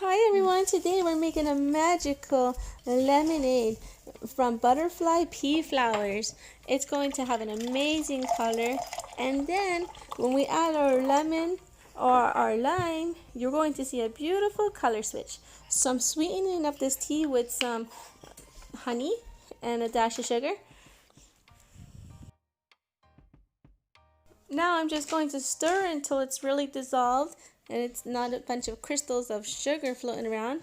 Hi everyone, today we're making a magical lemonade from butterfly pea flowers. It's going to have an amazing color, and then when we add our lemon or our lime, you're going to see a beautiful color switch. So I'm sweetening up this tea with some honey and a dash of sugar. Now I'm just going to stir until it's really dissolved and it's not a bunch of crystals of sugar floating around.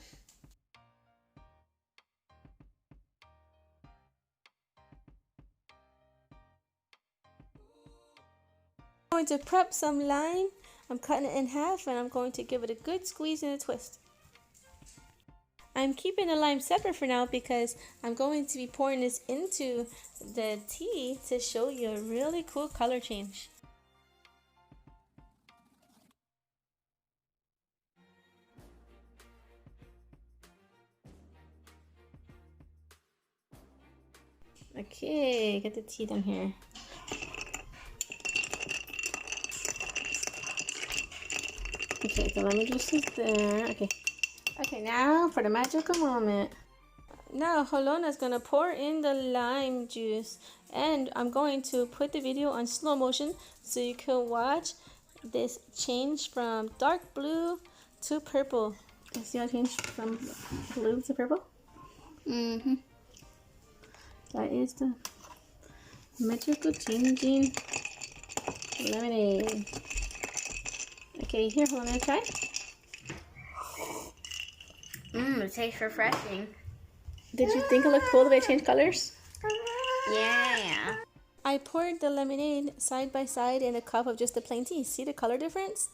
I'm going to prep some lime. I'm cutting it in half and I'm going to give it a good squeeze and a twist. I'm keeping the lime separate for now because I'm going to be pouring this into the tea to show you a really cool color change. Okay, get the tea down here. Okay, the lemon juice is there. Okay, now for the magical moment. Now Jolona's gonna pour in the lime juice, and I'm going to put the video on slow motion so you can watch this change from dark blue to purple. You see how it changed from blue to purple? Mm-hmm. That is the magical changing lemonade. Okay, here, Jolona, try. It tastes refreshing. Did you think it looked cool the way it changed colors? Yeah. I poured the lemonade side by side in a cup of just the plain tea. See the color difference?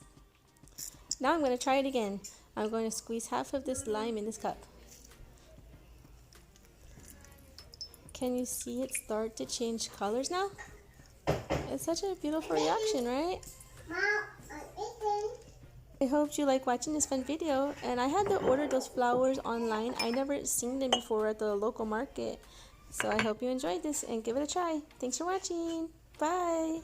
Now I'm going to try it again. I'm going to squeeze half of this lime in this cup. Can you see it start to change colors now? It's such a beautiful reaction, right? I hope you like watching this fun video, and I had to order those flowers online. I never seen them before at the local market. So I hope you enjoyed this and give it a try. Thanks for watching. Bye.